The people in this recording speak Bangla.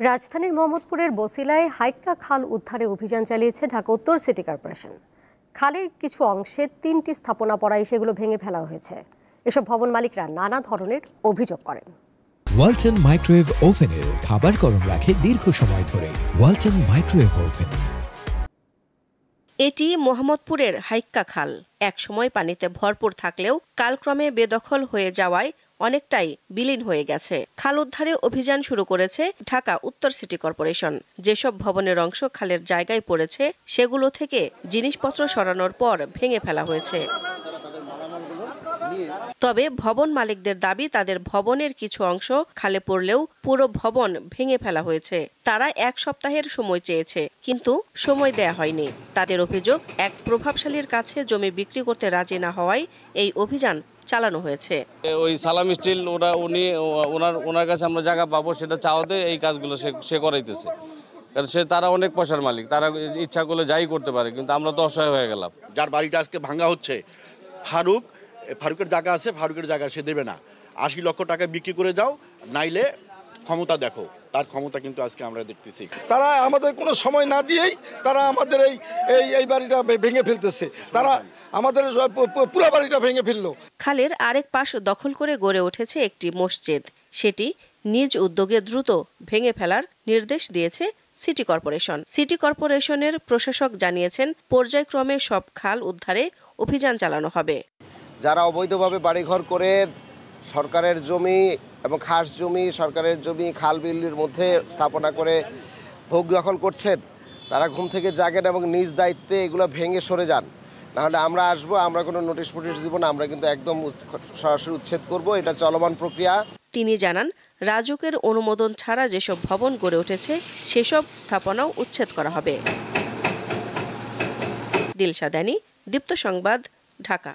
রাজধানীর মোহাম্মদপুরের বছিলায় হাইক্কা খাল উদ্ধারে অভিযান চালিয়েছে ঢাকা উত্তর সিটি কর্পোরেশন। খালের কিছু অংশে 3টি স্থাপনা পড়ায় সেগুলো ভেঙে ফেলা হয়েছে। এসব ভবন মালিকরা নানা ধরনের অভিযোগ করেন। ওয়ালটন মাইক্রোওয়েভ ওভেনের খাবার গরম রাখে দীর্ঘ সময় ধরে। Walton microwave oven. এটি মোহাম্মদপুরের হাইক্কা খাল। একসময় পানিতে ভরপুর থাকলেও কালক্রমে বেদখল হয়ে যাওয়ায় অনেকটাই বিলীন হয়ে গেছে। খাল উদ্ধারে অভিযান শুরু করেছে ঢাকা উত্তর সিটি কর্পোরেশন। যেসব ভবনের অংশ খালের জায়গায় পড়েছে সেগুলো থেকে জিনিসপত্র সরানোর পর ভেঙে ফেলা হয়েছে। তবে ভবন মালিকদের দাবি, তাদের ভবনের কিছু অংশ খালে পড়লেও পুরো ভবন ভেঙে ফেলা হয়েছে। তারা 1 সপ্তাহের সময় চেয়েছে, কিন্তু সময় দেয়া হয়নি। তাদের অভিযোগ, এক প্রভাবশালীর কাছে জমি বিক্রি করতে রাজি না হওয়ায় এই অভিযান চালানো হয়েছে। ওই সালাম স্টিল ওনার কাছে আমরা জায়গা পাবো সেটা চাওয়াতে এই কাজগুলো সে করাইতেছে। কারণ তারা অনেক পয়সার মালিক, তারা ইচ্ছা করলে যাই করতে পারে, কিন্তু আমরা তো অসহায় হয়ে গেলাম। যার বাড়িটা আজকে ভাঙা হচ্ছে, ফারুকের জায়গা আছে, ফারুকের জায়গা সে দেবে না। 80 লক্ষ টাকা বিক্রি করে যাও, নাইলে ক্ষমতা দেখো। তার ক্ষমতা কিন্তু আজকে আমরা দেখতেছি। তারা আমাদের কোনো সময় না দিয়েই তারা আমাদের এই বাড়িটা ভেঙে ফেলতেছে। তারা আমাদের পুরো বাড়িটা ভেঙে ফেললো। খালের আরেক পাশ দখল করে গড়ে উঠেছে একটি মসজিদ। সেটি নিজ উদ্যোগে দ্রুত ভেঙে ফেলার নির্দেশ দিয়েছে সিটি কর্পোরেশন। সিটি কর্পোরেশনের প্রশাসক জানিয়েছেন, পর্যায়ক্রমে সব খাল উদ্ধারে অভিযান চালানো হবে। যারা অবৈধভাবে বাড়িঘর করে সরকারের জমি এবং খাস জমি, সরকারের জমি খাল বিলের মধ্যে স্থাপনা করে ভোগ দখল করছেন, তারা ঘুম থেকে জাগেন এবং নিজ দায়িত্বে এগুলো ভেঙে সরে যান। নাহলে আমরা আসবো, আমরা কোনো নোটিশ ফোটিশ দিব না, আমরা কিন্তু একদম সরাসরি উচ্ছেদ করব। এটা চলমান প্রক্রিয়া। তিনি জানান, রাজুকের অনুমোদন ছাড়া যেসব ভবন গড়ে উঠেছে সেসব স্থাপনাও উচ্ছেদ করা হবে। দিলশা দানি, দীপ্ত সংবাদ, ঢাকা।